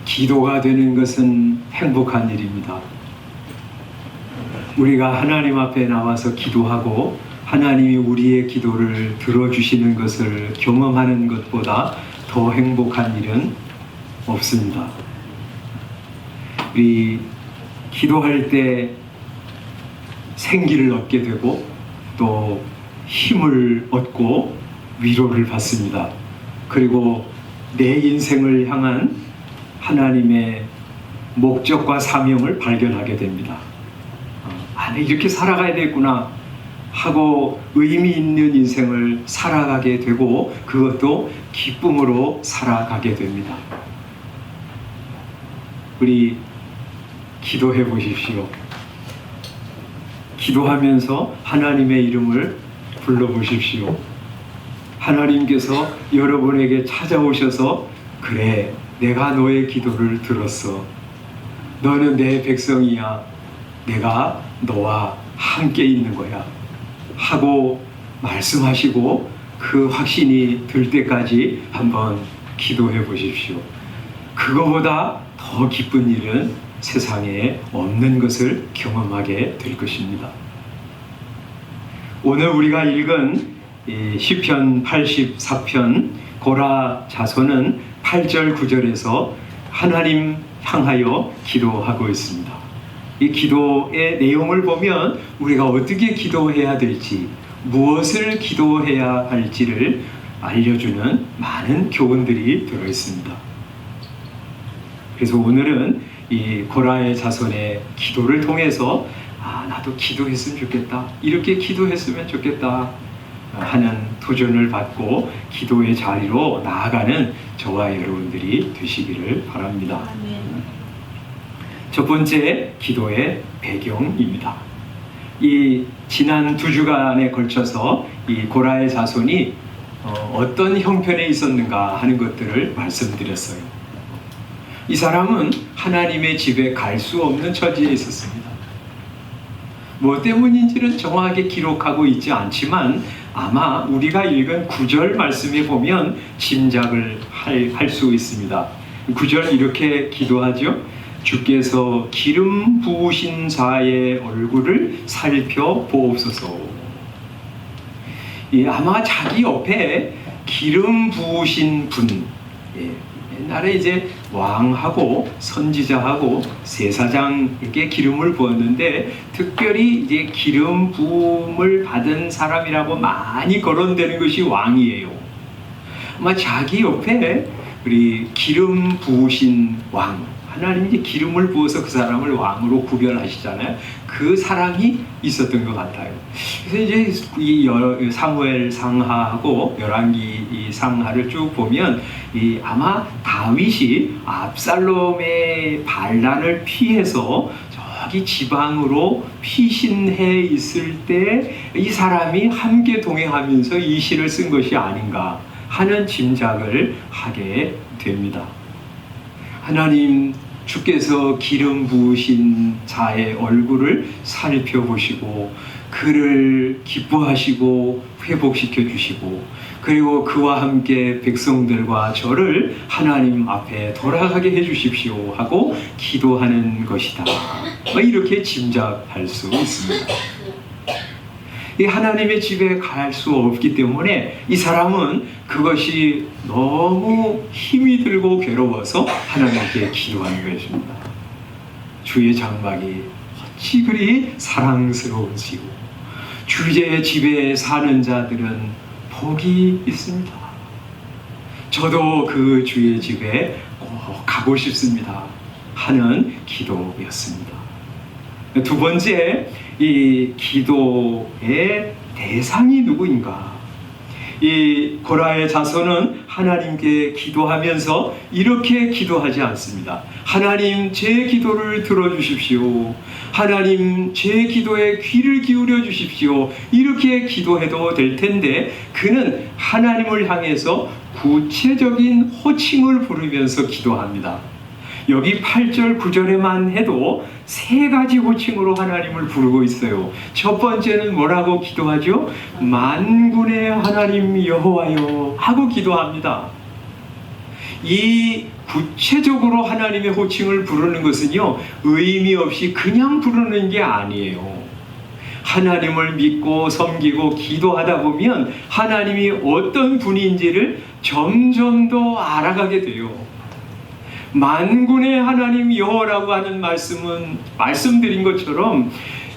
기도가 되는 것은 행복한 일입니다. 우리가 하나님 앞에 나와서 기도하고 하나님이 우리의 기도를 들어주시는 것을 경험하는 것보다 더 행복한 일은 없습니다. 우리 기도할 때 생기를 얻게 되고 또 힘을 얻고 위로를 받습니다. 그리고 내 인생을 향한 하나님의 목적과 사명을 발견하게 됩니다. 이렇게 살아가야 되겠구나 하고 의미 있는 인생을 살아가게 되고 그것도 기쁨으로 살아가게 됩니다. 우리 기도해 보십시오. 기도하면서 하나님의 이름을 불러보십시오. 하나님께서 여러분에게 찾아오셔서 그래, 내가 너의 기도를 들었어. 너는 내 백성이야. 내가 너와 함께 있는 거야. 하고 말씀하시고 그 확신이 들 때까지 한번 기도해 보십시오. 그거보다 더 기쁜 일은 세상에 없는 것을 경험하게 될 것입니다. 오늘 우리가 읽은 시편 84편 고라 자손은 8절 9절에서 하나님 향하여 기도하고 있습니다. 이 기도의 내용을 보면 우리가 어떻게 기도해야 될지, 무엇을 기도해야 할지를 알려주는 많은 교훈들이 들어있습니다. 그래서 오늘은 이 고라의 자손의 기도를 통해서 나도 기도했으면 좋겠다, 이렇게 기도했으면 좋겠다 하는 도전을 받고 기도의 자리로 나아가는 저와 여러분들이 되시기를 바랍니다. 첫 번째, 기도의 배경입니다. 이 지난 2주간에 걸쳐서 이 고라의 자손이 어떤 형편에 있었는가 하는 것들을 말씀드렸어요. 이 사람은 하나님의 집에 갈 수 없는 처지에 있었습니다. 뭐 때문인지는 정확하게 기록하고 있지 않지만 아마 우리가 읽은 9절 말씀에 보면 짐작을 할 수 있습니다. 9절 이렇게 기도하죠. 주께서 기름 부으신 자의 얼굴을 살펴보옵소서. 아마 자기 옆에 기름 부으신 분, 옛날에 이제 왕하고 선지자하고 제사장에게 기름을 부었는데 특별히 이제 기름 부음을 받은 사람이라고 많이 거론되는 것이 왕이에요. 아마 자기 옆에 우리 기름 부으신 왕, 하나님이 이제 기름을 부어서 그 사람을 왕으로 구별하시잖아요. 그 사람이 있었던 것 같아요. 그래서 이제 이 사무엘 상하하고 열왕기 이 상하를 쭉 보면 아마 다윗이 압살롬의 반란을 피해서 저기 지방으로 피신해 있을 때 이 사람이 함께 동행하면서 이 시를 쓴 것이 아닌가 하는 짐작을 하게 됩니다. 하나님 주께서 기름 부으신 자의 얼굴을 살펴보시고 그를 기뻐하시고 회복시켜 주시고 그리고 그와 함께 백성들과 저를 하나님 앞에 돌아가게 해 주십시오 하고 기도하는 것이다. 이렇게 짐작할 수 있습니다. 이 하나님의 집에 갈 수 없기 때문에 이 사람은 그것이 너무 힘이 들고 괴로워서 하나님께 기도하는 것입니다. 주의 장막이 어찌 그리 사랑스러운지고 주의 집에 사는 자들은 복이 있습니다. 저도 그 주의 집에 꼭 가고 싶습니다 하는 기도였습니다. 두 번째, 이 기도의 대상이 누구인가? 이 고라의 자손은 하나님께 기도하면서 이렇게 기도하지 않습니다. 하나님, 제 기도를 들어주십시오. 하나님, 제 기도에 귀를 기울여 주십시오. 이렇게 기도해도 될 텐데 그는 하나님을 향해서 구체적인 호칭을 부르면서 기도합니다. 여기 8절 9절에만 해도 3가지 호칭으로 하나님을 부르고 있어요. 첫 번째는 뭐라고 기도하죠? 만군의 하나님 여호와여 하고 기도합니다. 이 구체적으로 하나님의 호칭을 부르는 것은요, 의미 없이 그냥 부르는 게 아니에요. 하나님을 믿고 섬기고 기도하다 보면 하나님이 어떤 분인지를 점점 더 알아가게 돼요. 만군의 하나님 여호와라고 하는 말씀은 말씀드린 것처럼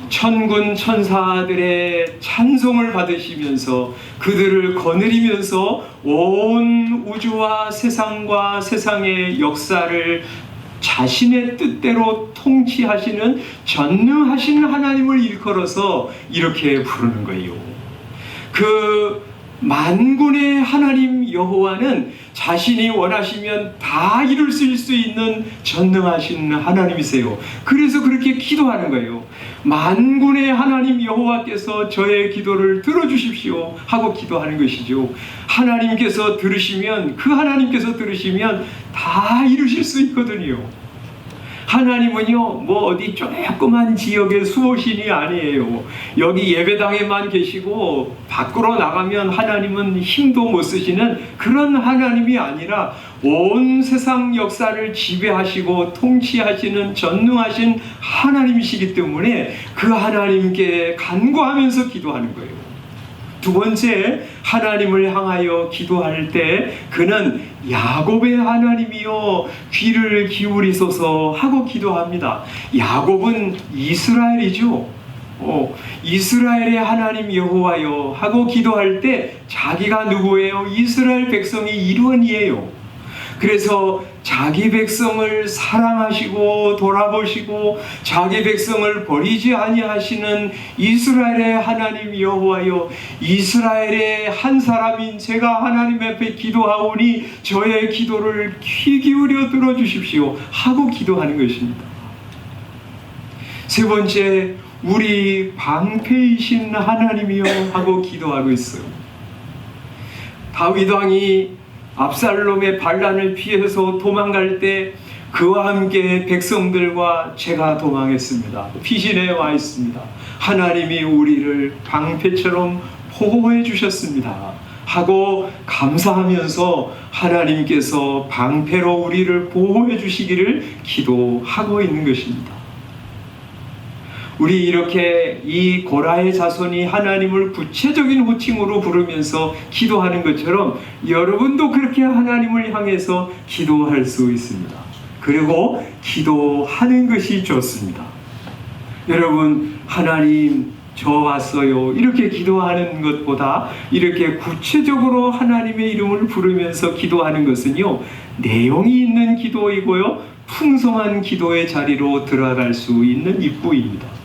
천군 천사들의 찬송을 받으시면서 그들을 거느리면서 온 우주와 세상과 세상의 역사를 자신의 뜻대로 통치하시는 전능하신 하나님을 일컬어서 이렇게 부르는 거예요. 그 만군의 하나님 여호와는 자신이 원하시면 다 이루실 수 있는 전능하신 하나님이세요. 그래서 그렇게 기도하는 거예요. 만군의 하나님 여호와께서 저의 기도를 들어주십시오 하고 기도하는 것이죠. 하나님께서 들으시면, 그 하나님께서 들으시면 다 이루실 수 있거든요. 하나님은요, 뭐 어디 조그만 지역의 수호신이 아니에요. 여기 예배당에만 계시고 밖으로 나가면 하나님은 힘도 못 쓰시는 그런 하나님이 아니라 온 세상 역사를 지배하시고 통치하시는 전능하신 하나님이시기 때문에 그 하나님께 간구하면서 기도하는 거예요. 두 번째, 하나님을 향하여 기도할 때 그는 야곱의 하나님이여 귀를 기울이소서 하고 기도합니다. 야곱은 이스라엘이죠. 이스라엘의 하나님 여호와여 하고 기도할 때 자기가 누구예요? 이스라엘 백성이 일원이에요. 그래서 자기 백성을 사랑하시고 돌아보시고 자기 백성을 버리지 아니하시는 이스라엘의 하나님 여호와여, 이스라엘의 한 사람인 제가 하나님 앞에 기도하오니 저의 기도를 귀 기울여 들어주십시오 하고 기도하는 것입니다. 세 번째, 우리 방패이신 하나님이여 하고 기도하고 있어요. 다윗 왕이 압살롬의 반란을 피해서 도망갈 때 그와 함께 백성들과 제가 도망했습니다. 피신해 와 있습니다. 하나님이 우리를 방패처럼 보호해 주셨습니다 하고 감사하면서 하나님께서 방패로 우리를 보호해 주시기를 기도하고 있는 것입니다. 우리 이렇게 이 고라의 자손이 하나님을 구체적인 호칭으로 부르면서 기도하는 것처럼 여러분도 그렇게 하나님을 향해서 기도할 수 있습니다. 그리고 기도하는 것이 좋습니다. 여러분, 하나님 저 왔어요 이렇게 기도하는 것보다 이렇게 구체적으로 하나님의 이름을 부르면서 기도하는 것은요, 내용이 있는 기도이고요, 풍성한 기도의 자리로 들어갈 수 있는 입구입니다.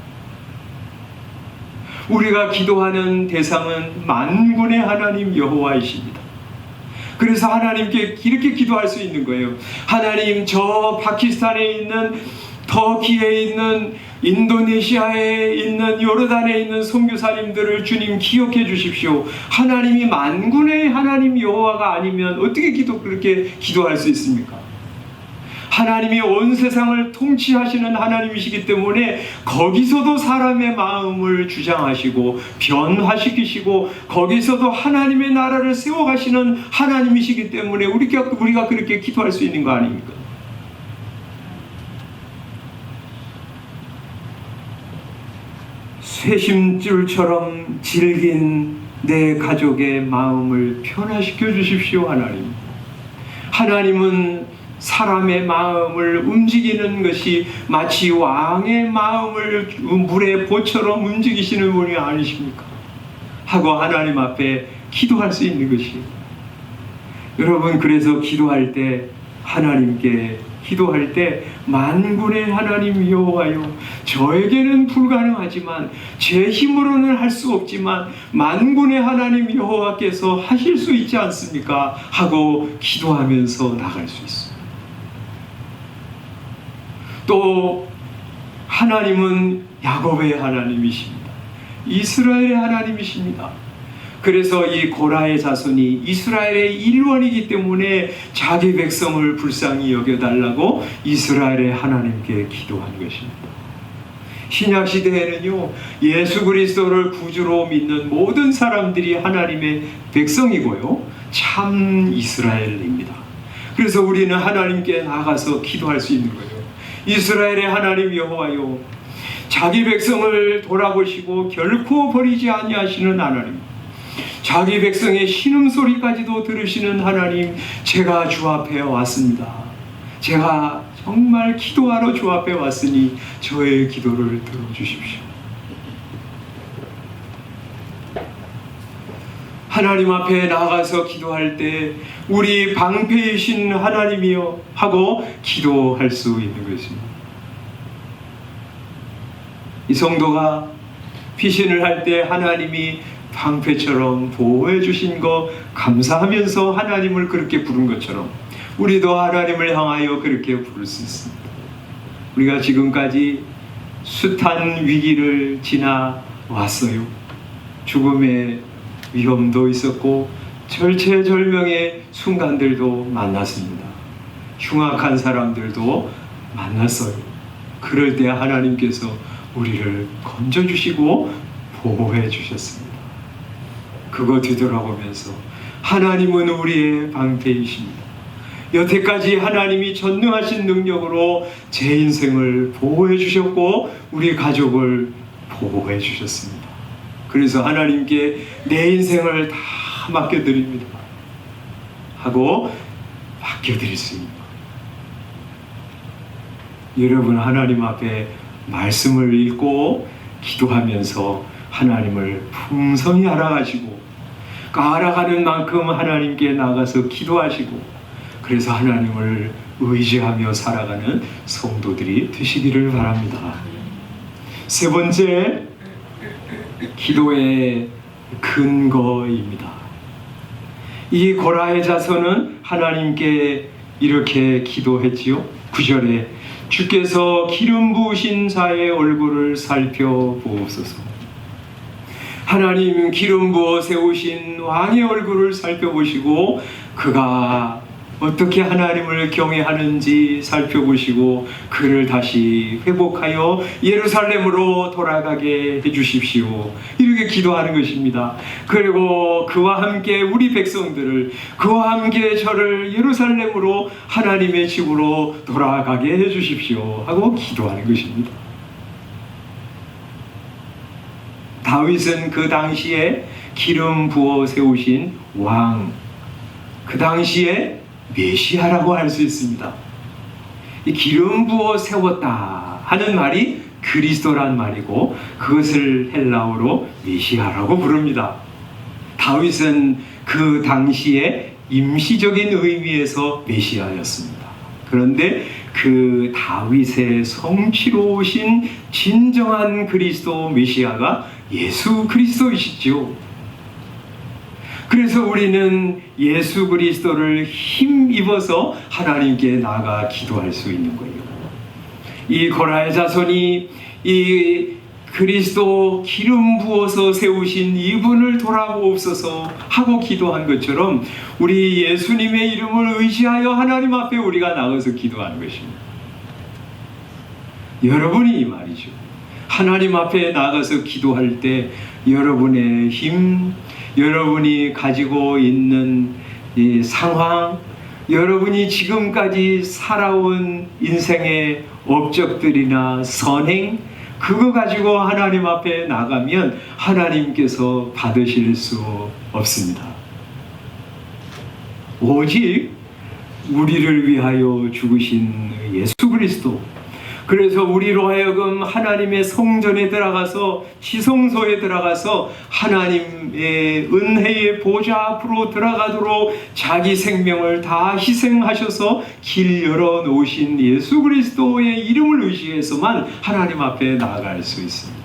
우리가 기도하는 대상은 만군의 하나님 여호와이십니다. 그래서 하나님께 이렇게 기도할 수 있는 거예요. 하나님, 저 파키스탄에 있는, 터키에 있는, 인도네시아에 있는, 요르단에 있는 선교사님들을 주님 기억해 주십시오. 하나님이 만군의 하나님 여호와가 아니면 어떻게 그렇게 기도할 수 있습니까? 하나님이 온 세상을 통치하시는 하나님이시기 때문에 거기서도 사람의 마음을 주장하시고 변화시키시고 거기서도 하나님의 나라를 세워가시는 하나님이시기 때문에 우리가 그렇게 기도할 수 있는 거 아닙니까? 쇠심줄처럼 질긴 내 가족의 마음을 변화시켜 주십시오. 하나님은 사람의 마음을 움직이는 것이 마치 왕의 마음을 물의 보처럼 움직이시는 분이 아니십니까? 하고 하나님 앞에 기도할 수 있는 것이에요. 여러분, 그래서 기도할 때 하나님께 기도할 때 만군의 하나님 여호와여, 저에게는 불가능하지만 제 힘으로는 할 수 없지만 만군의 하나님 여호와께서 하실 수 있지 않습니까? 하고 기도하면서 나갈 수 있어요. 또 하나님은 야곱의 하나님이십니다. 이스라엘의 하나님이십니다. 그래서 이 고라의 자손이 이스라엘의 일원이기 때문에 자기 백성을 불쌍히 여겨달라고 이스라엘의 하나님께 기도한 것입니다. 신약 시대에는요, 예수 그리스도를 구주로 믿는 모든 사람들이 하나님의 백성이고요, 참 이스라엘입니다. 그래서 우리는 하나님께 나가서 기도할 수 있는 거예요. 이스라엘의 하나님 여호와요, 자기 백성을 돌아보시고 결코 버리지 아니하시는 하나님, 자기 백성의 신음소리까지도 들으시는 하나님, 제가 주 앞에 왔습니다. 제가 정말 기도하러 주 앞에 왔으니 저의 기도를 들어주십시오. 하나님 앞에 나가서 기도할 때 우리 방패이신 하나님이여 하고 기도할 수 있는 것입니다. 이 성도가 피신을 할 때 하나님이 방패처럼 보호해 주신 거 감사하면서 하나님을 그렇게 부른 것처럼 우리도 하나님을 향하여 그렇게 부를 수 있습니다. 우리가 지금까지 숱한 위기를 지나왔어요. 죽음의 위험도 있었고 절체절명의 순간들도 만났습니다. 흉악한 사람들도 만났어요. 그럴 때 하나님께서 우리를 건져주시고 보호해 주셨습니다. 그거 뒤돌아보면서 하나님은 우리의 방패이십니다. 여태까지 하나님이 전능하신 능력으로 제 인생을 보호해 주셨고 우리 가족을 보호해 주셨습니다. 그래서 하나님께 내 인생을 다 맡겨드립니다 하고 맡겨드릴 수 있는 거예요. 여러분, 하나님 앞에 말씀을 읽고 기도하면서 하나님을 풍성히 알아가시고 알아가는 만큼 하나님께 나가서 기도하시고 그래서 하나님을 의지하며 살아가는 성도들이 되시기를 바랍니다. 세 번째, 기도의 근거입니다. 이 고라의 자손은 하나님께 이렇게 기도했지요. 9절에 주께서 기름 부으신 자의 얼굴을 살펴보옵소서. 하나님 기름 부어 세우신 왕의 얼굴을 살펴보시고 그가 어떻게 하나님을 경외하는지 살펴보시고 그를 다시 회복하여 예루살렘으로 돌아가게 해주십시오. 이렇게 기도하는 것입니다. 그리고 그와 함께 우리 백성들을, 그와 함께 저를 예루살렘으로 하나님의 집으로 돌아가게 해주십시오 하고 기도하는 것입니다. 다윗은 그 당시에 기름 부어 세우신 왕, 그 당시에 메시아라고 할 수 있습니다. 이 기름 부어 세웠다 하는 말이 그리스도란 말이고 그것을 헬라어로 메시아라고 부릅니다. 다윗은 그 당시에 임시적인 의미에서 메시아였습니다. 그런데 그 다윗의 성취로 오신 진정한 그리스도 메시아가 예수 그리스도이시죠. 그래서 우리는 예수 그리스도를 힘입어서 하나님께 나아가 기도할 수 있는 거예요. 이 고라의 자손이 이 그리스도 기름 부어서 세우신 이분을 돌아보옵소서 하고 기도한 것처럼 우리 예수님의 이름을 의지하여 하나님 앞에 우리가 나가서 기도하는 것입니다. 여러분이 이 말이죠. 하나님 앞에 나가서 기도할 때 여러분의 힘, 여러분이 가지고 있는 이 상황, 여러분이 지금까지 살아온 인생의 업적들이나 선행, 그거 가지고 하나님 앞에 나가면 하나님께서 받으실 수 없습니다. 오직 우리를 위하여 죽으신 예수 그리스도, 그래서 우리로 하여금 하나님의 성전에 들어가서 지성소에 들어가서 하나님의 은혜의 보좌 앞으로 들어가도록 자기 생명을 다 희생하셔서 길 열어놓으신 예수 그리스도의 이름을 의지해서만 하나님 앞에 나아갈 수 있습니다.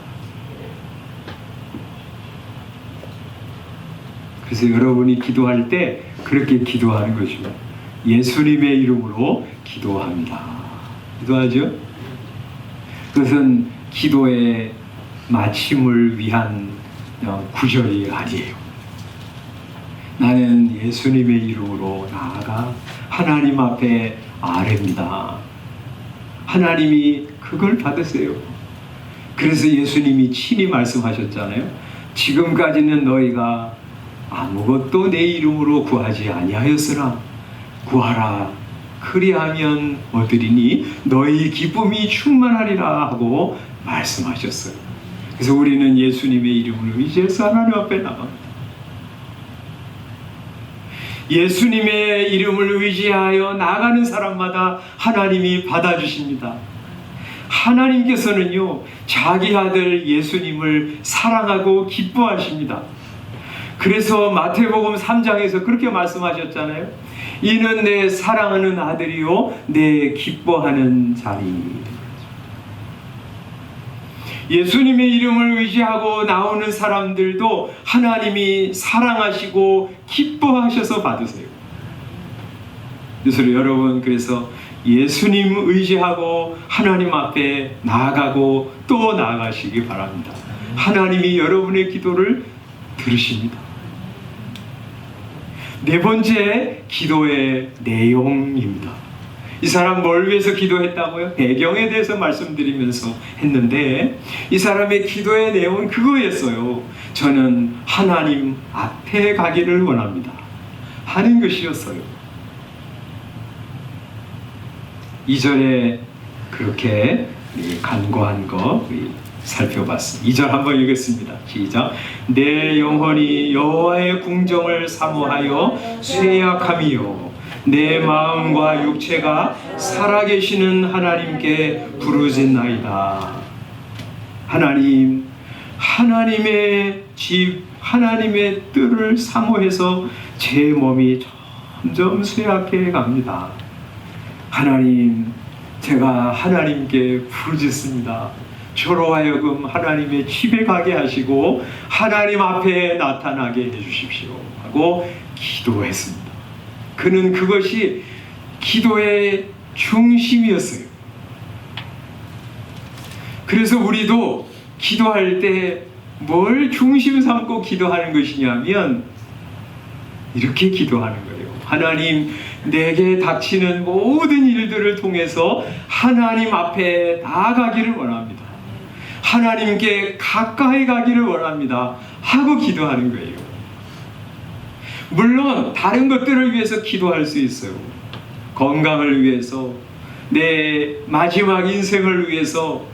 그래서 여러분이 기도할 때 그렇게 기도하는 것입니다. 예수님의 이름으로 기도합니다. 기도하죠? 그것은 기도의 마침을 위한 구절이 아니에요. 나는 예수님의 이름으로 나아가 하나님 앞에 아뢰입니다. 하나님이 그걸 받으세요. 그래서 예수님이 친히 말씀하셨잖아요. 지금까지는 너희가 아무것도 내 이름으로 구하지 아니하였으나 구하라. 그리하면 얻으리니 너희 기쁨이 충만하리라 하고 말씀하셨어요. 그래서 우리는 예수님의 이름을 의지해서 하나님 앞에 나갑니다. 예수님의 이름을 의지하여 나가는 사람마다 하나님이 받아주십니다. 하나님께서는요, 자기 아들 예수님을 사랑하고 기뻐하십니다. 그래서 마태복음 3장에서 그렇게 말씀하셨잖아요. 이는 내 사랑하는 아들이요 내 기뻐하는 자리. 예수님의 이름을 의지하고 나오는 사람들도 하나님이 사랑하시고 기뻐하셔서 받으세요. 그래서 여러분, 그래서 예수님 의지하고 하나님 앞에 나아가고 또 나아가시기 바랍니다. 하나님이 여러분의 기도를 들으십니다. 네 번째, 기도의 내용입니다. 이 사람 뭘 위해서 기도했다고요? 배경에 대해서 말씀드리면서 했는데, 이 사람의 기도의 내용은 그거였어요. 저는 하나님 앞에 가기를 원합니다 하는 것이었어요. 2절에 그렇게 간구한 거 우리 살펴봤습니다. 2절 한번 읽겠습니다. 시작. 내 영혼이 여호와의 궁정을 사모하여 쇠약함이요 내 마음과 육체가 살아계시는 하나님께 부르짖나이다. 하나님, 하나님의 집, 하나님의 뜰을 사모해서 제 몸이 점점 쇠약해 갑니다. 하나님, 제가 하나님께 부르짖습니다. 저로 하여금 하나님의 집에 가게 하시고 하나님 앞에 나타나게 해주십시오 하고 기도했습니다. 그는 그것이 기도의 중심이었어요. 그래서 우리도 기도할 때 뭘 중심 삼고 기도하는 것이냐면 이렇게 기도하는 거예요. 하나님, 내게 닥치는 모든 일들을 통해서 하나님 앞에 나아가기를 원합니다. 하나님께 가까이 가기를 원합니다 하고 기도하는 거예요. 물론 다른 것들을 위해서 기도할 수 있어요. 건강을 위해서, 내 마지막 인생을 위해서,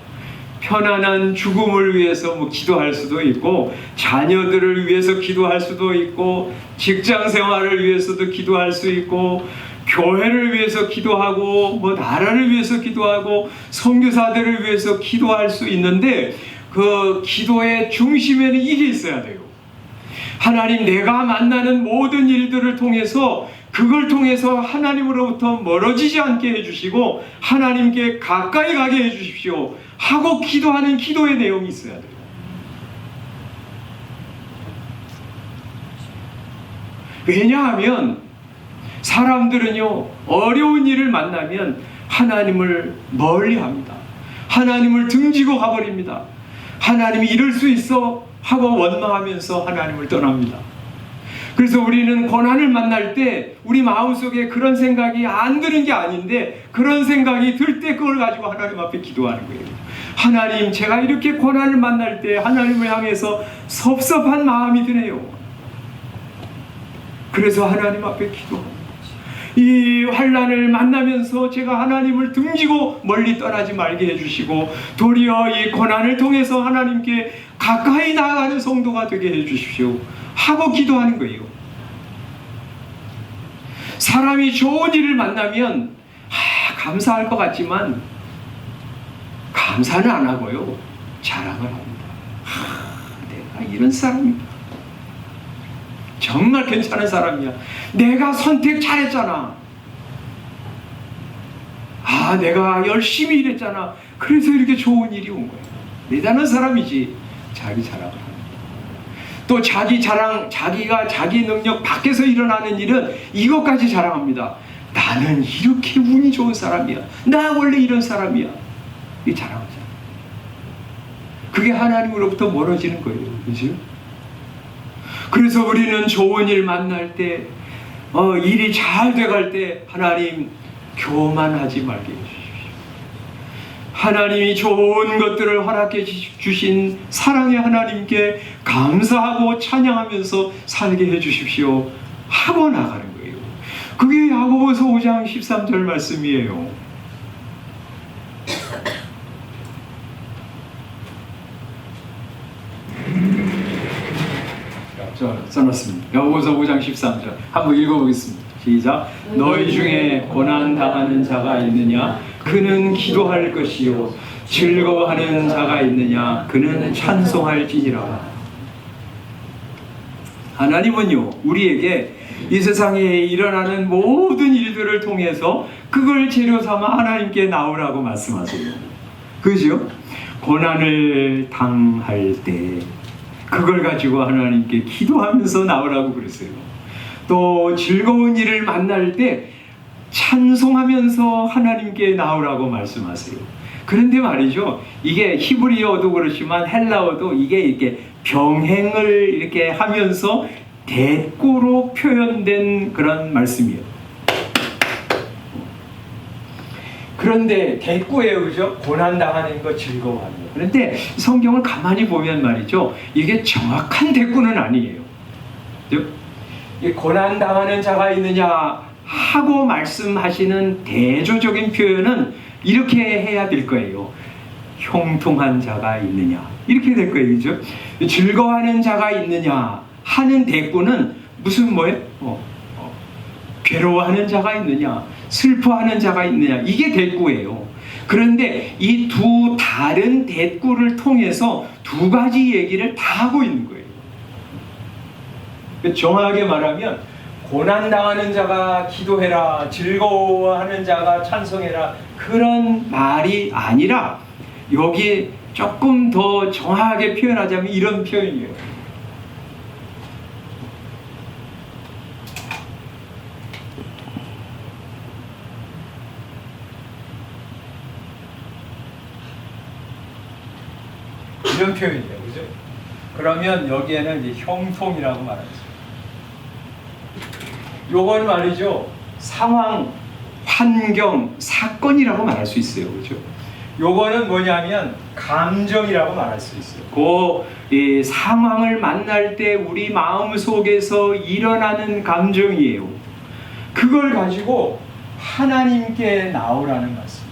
편안한 죽음을 위해서 기도할 수도 있고, 자녀들을 위해서 기도할 수도 있고, 직장 생활을 위해서도 기도할 수 있고, 교회를 위해서 기도하고, 나라를 위해서 기도하고, 선교사들을 위해서 기도할 수 있는데, 그 기도의 중심에는 이게 있어야 돼요. 하나님, 내가 만나는 모든 일들을 통해서, 그걸 통해서 하나님으로부터 멀어지지 않게 해주시고 하나님께 가까이 가게 해주십시오 하고 기도하는 기도의 내용이 있어야 돼요. 왜냐하면 사람들은요, 어려운 일을 만나면 하나님을 멀리합니다. 하나님을 등지고 가버립니다. 하나님이 이럴 수 있어 하고 원망하면서 하나님을 떠납니다. 그래서 우리는 고난을 만날 때 우리 마음속에 그런 생각이 안 드는 게 아닌데, 그런 생각이 들 때 그걸 가지고 하나님 앞에 기도하는 거예요. 하나님, 제가 이렇게 고난을 만날 때 하나님을 향해서 섭섭한 마음이 드네요. 그래서 하나님 앞에 기도합니다. 이 환난을 만나면서 제가 하나님을 등지고 멀리 떠나지 말게 해주시고, 도리어 이 고난을 통해서 하나님께 가까이 나아가는 성도가 되게 해주십시오 하고 기도하는 거예요. 사람이 좋은 일을 만나면 감사할 것 같지만 감사는 안 하고요, 자랑을 합니다. 내가 이런 사람이다. 정말 괜찮은 사람이야. 내가 선택 잘했잖아. 내가 열심히 일했잖아. 그래서 이렇게 좋은 일이 온 거야. 대단한 사람이지. 자기 자랑을 합니다. 또 자기 자랑, 자기가 자기 능력 밖에서 일어나는 일은 이것까지 자랑합니다. 나는 이렇게 운이 좋은 사람이야. 나 원래 이런 사람이야. 이 자랑하잖아. 그게 하나님으로부터 멀어지는 거예요. 그죠? 그래서 우리는 좋은 일 만날 때, 일이 잘 돼갈 때 하나님, 교만하지 말게 해주십시오. 하나님이 좋은 것들을 허락해 주신 사랑의 하나님께 감사하고 찬양하면서 살게 해주십시오 하고 나가는 거예요. 그게 야고보서 5장 13절 말씀이에요. 써놨습니다. 야고보서 5장 13절 한번 읽어보겠습니다. 시작. 너희 중에 고난 당하는 자가 있느냐? 그는 기도할 것이요. 즐거워하는 자가 있느냐? 그는 찬송할지니라. 하나님은요, 우리에게 이 세상에 일어나는 모든 일들을 통해서 그걸 재료 삼아 하나님께 나오라고 말씀하세요. 그죠? 고난을 당할 때 그걸 가지고 하나님께 기도하면서 나오라고 그랬어요. 또 즐거운 일을 만날 때 찬송하면서 하나님께 나오라고 말씀하세요. 그런데 말이죠, 이게 히브리어도 그렇지만 헬라어도 이게 이렇게 병행을 이렇게 하면서 대꾸로 표현된 그런 말씀이에요. 그런데 대꾸예요, 그죠? 고난당하는 거 즐거워하는 거. 그런데 성경을 가만히 보면 말이죠, 이게 정확한 대꾸는 아니에요. 고난당하는 자가 있느냐 하고 말씀하시는 대조적인 표현은 이렇게 해야 될 거예요. 형통한 자가 있느냐, 이렇게 될 거예요, 그죠? 즐거워하는 자가 있느냐 하는 대꾸는 무슨 뭐예요? 괴로워하는 자가 있느냐, 슬퍼하는 자가 있느냐, 이게 대꾸예요. 그런데 이 두 다른 대꾸를 통해서 두 가지 얘기를 다 하고 있는 거예요. 정확하게 말하면 고난당하는 자가 기도해라, 즐거워하는 자가 찬송해라, 그런 말이 아니라 여기 조금 더 정확하게 표현하자면 이런 표현이에요. 이런 표현이에요, 그죠? 그러면 여기에는 이제 형통이라고 말하죠. 요건 말이죠, 상황, 환경, 사건이라고 말할 수 있어요, 그죠? 요거는 뭐냐면 감정이라고 말할 수 있어요. 이 상황을 만날 때 우리 마음 속에서 일어나는 감정이에요. 그걸 가지고 하나님께 나오라는 말씀.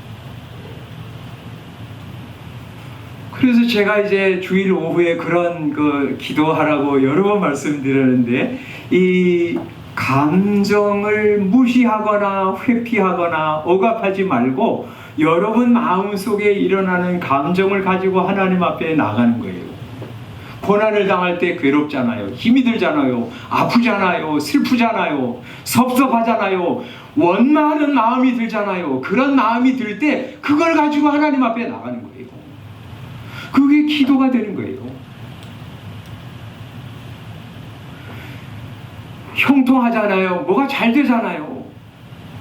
그래서 제가 이제 주일 오후에 그런 기도하라고 여러 번 말씀드렸는데, 이 감정을 무시하거나 회피하거나 억압하지 말고 여러분 마음속에 일어나는 감정을 가지고 하나님 앞에 나가는 거예요. 고난을 당할 때 괴롭잖아요, 힘이 들잖아요, 아프잖아요, 슬프잖아요, 섭섭하잖아요, 원망하는 마음이 들잖아요. 그런 마음이 들 때 그걸 가지고 하나님 앞에 나가는 거예요. 그게 기도가 되는 거예요. 형통하잖아요, 뭐가 잘 되잖아요,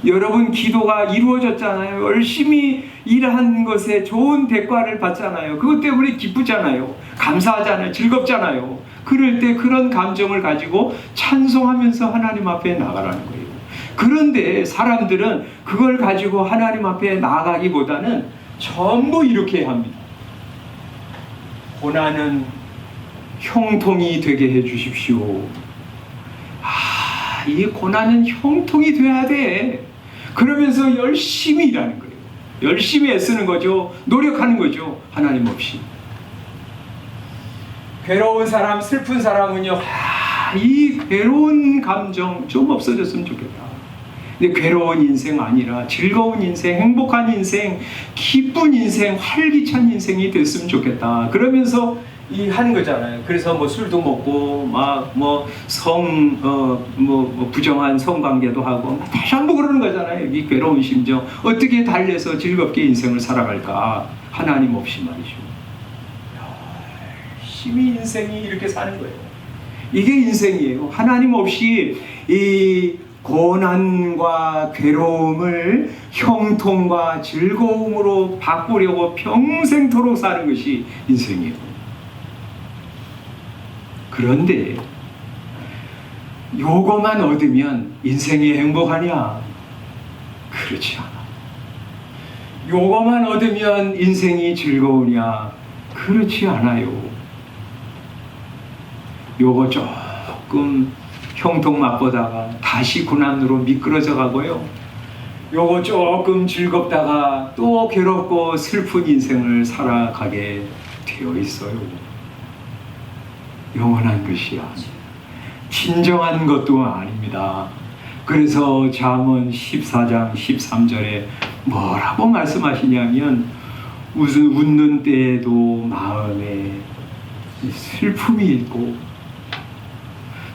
여러분 기도가 이루어졌잖아요, 열심히 일한 것에 좋은 대가를 받잖아요, 그것 때문에 기쁘잖아요, 감사하잖아요, 즐겁잖아요. 그럴 때 그런 감정을 가지고 찬송하면서 하나님 앞에 나가라는 거예요. 그런데 사람들은 그걸 가지고 하나님 앞에 나가기보다는 전부 이렇게 합니다. 고난은 형통이 되게 해주십시오. 이 고난은 형통이 돼야 돼. 그러면서 열심히 일하는 거예요. 열심히 애쓰는 거죠. 노력하는 거죠. 하나님 없이. 괴로운 사람, 슬픈 사람은요, 이 괴로운 감정 좀 없어졌으면 좋겠다. 근데 괴로운 인생 아니라 즐거운 인생, 행복한 인생, 기쁜 인생, 활기찬 인생이 됐으면 좋겠다. 그러면서 하는 거잖아요. 그래서 뭐 술도 먹고 막 부정한 성관계도 하고 다시 한번 그러는 거잖아요. 이 괴로운 심정 어떻게 달래서 즐겁게 인생을 살아갈까? 하나님 없이 말이죠. 열심히 인생이 이렇게 사는 거예요. 이게 인생이에요. 하나님 없이 이 고난과 괴로움을 형통과 즐거움으로 바꾸려고 평생토록 사는 것이 인생이에요. 그런데 요거만 얻으면 인생이 행복하냐? 그렇지 않아. 요거만 얻으면 인생이 즐거우냐? 그렇지 않아요. 요거 조금 형통 맛보다가 다시 고난으로 미끄러져 가고요. 요거 조금 즐겁다가 또 괴롭고 슬픈 인생을 살아가게 되어 있어요. 영원한 것이 아니에요. 진정한 것도 아닙니다. 그래서 잠언 14장 13절에 뭐라고 말씀하시냐면 웃는 때에도 마음에 슬픔이 있고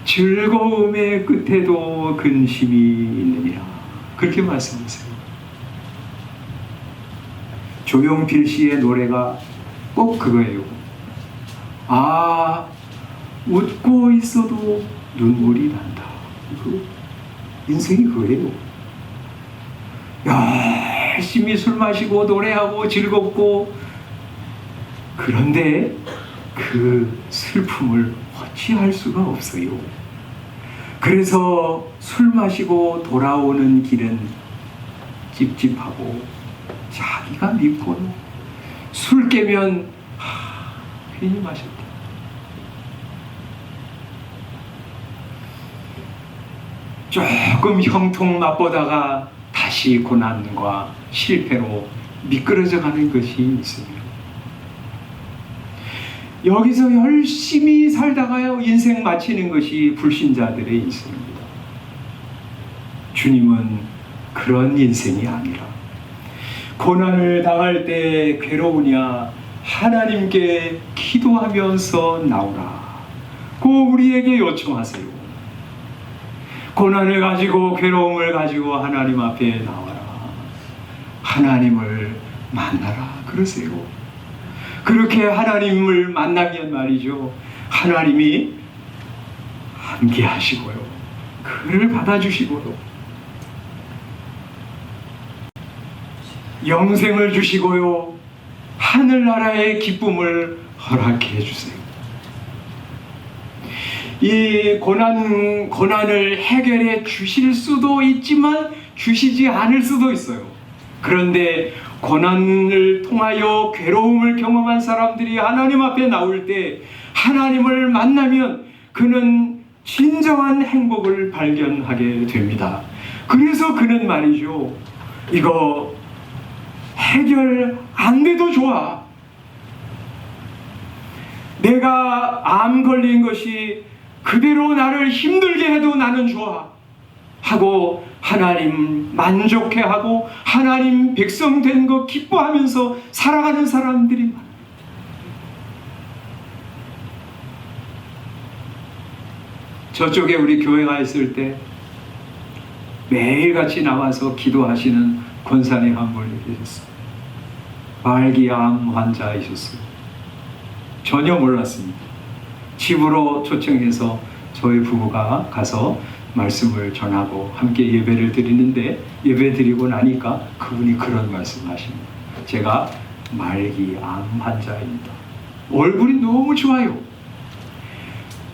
즐거움의 끝에도 근심이 있느니라. 그렇게 말씀하세요. 조용필 씨의 노래가 꼭 그거예요. 아, 웃고 있어도 눈물이 난다. 인생이 그거예요. 열심히 술 마시고 노래하고 즐겁고, 그런데 그 슬픔을 어찌할 수가 없어요. 그래서 술 마시고 돌아오는 길은 찝찝하고 자기가 밉고는 술 깨면 괜히 마셨다. 조금 형통 맛보다가 다시 고난과 실패로 미끄러져 가는 것이 있습니다. 여기서 열심히 살다가요, 인생 마치는 것이 불신자들의 인생입니다. 주님은 그런 인생이 아니라 고난을 당할 때 괴로우냐 하나님께 기도하면서 나오라 고 우리에게 요청하세요. 고난을 가지고 괴로움을 가지고 하나님 앞에 나와라. 하나님을 만나라 그러세요. 그렇게 하나님을 만나면 말이죠, 하나님이 함께 하시고요, 그를 받아주시고요, 영생을 주시고요, 하늘나라의 기쁨을 허락해 주세요. 이 고난을 해결해 주실 수도 있지만 주시지 않을 수도 있어요. 그런데 고난을 통하여 괴로움을 경험한 사람들이 하나님 앞에 나올 때 하나님을 만나면 그는 진정한 행복을 발견하게 됩니다. 그래서 그는 말이죠, 이거 해결 안 돼도 좋아. 내가 암 걸린 것이 그대로 나를 힘들게 해도 나는 좋아 하고 하나님 만족해하고 하나님 백성 된 거 기뻐하면서 살아가는 사람들이 많아요. 저쪽에 우리 교회가 있을 때 매일같이 나와서 기도하시는 권사님 한 분이 계셨어요. 말기암 환자이셨어요. 전혀 몰랐습니다. 집으로 초청해서 저희 부부가 가서 말씀을 전하고 함께 예배를 드리는데, 예배 드리고 나니까 그분이 그런 말씀하십니다. 제가 말기암 환자입니다. 얼굴이 너무 좋아요.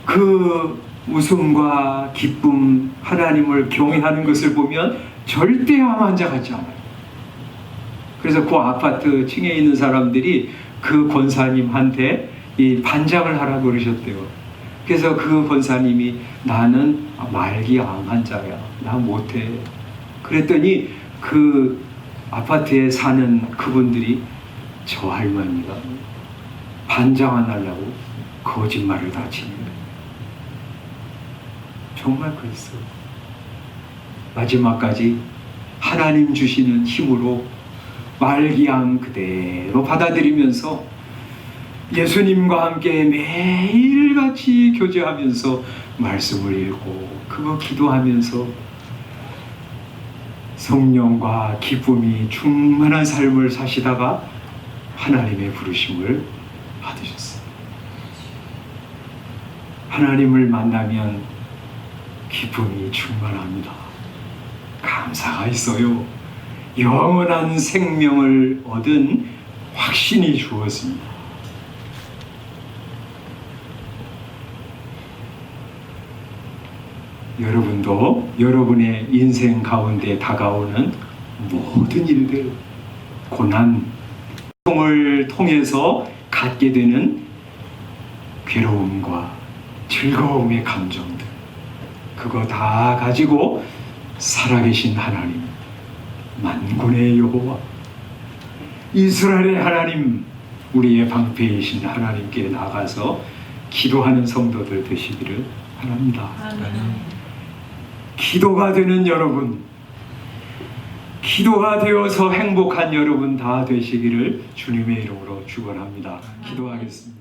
그 웃음과 기쁨, 하나님을 경외하는 것을 보면 절대 암 환자 같지 않아요. 그래서 그 아파트 층에 있는 사람들이 그 권사님한테 이 반장을 하라고 그러셨대요. 그래서 그 권사님이 나는 말기암 환자야, 나 못해. 그랬더니 그 아파트에 사는 그분들이 저 할머니가 반장 안 하려고 거짓말을 다 치는 거예요. 정말 그랬어요. 마지막까지 하나님 주시는 힘으로 말기암 그대로 받아들이면서 예수님과 함께 매일같이 교제하면서 말씀을 읽고 그거 기도하면서 성령과 기쁨이 충만한 삶을 사시다가 하나님의 부르심을 받으셨어요. 하나님을 만나면 기쁨이 충만합니다. 감사가 있어요. 영원한 생명을 얻은 확신이 주었습니다. 여러분도 여러분의 인생 가운데 다가오는 모든 일들, 고난, 고통을 통해서 갖게 되는 괴로움과 즐거움의 감정들, 그거 다 가지고 살아계신 하나님, 만군의 여호와, 이스라엘의 하나님, 우리의 방패이신 하나님께 나가서 기도하는 성도들 되시기를 바랍니다. 기도가 되는 여러분, 기도가 되어서 행복한 여러분 다 되시기를 주님의 이름으로 축원합니다. 기도하겠습니다.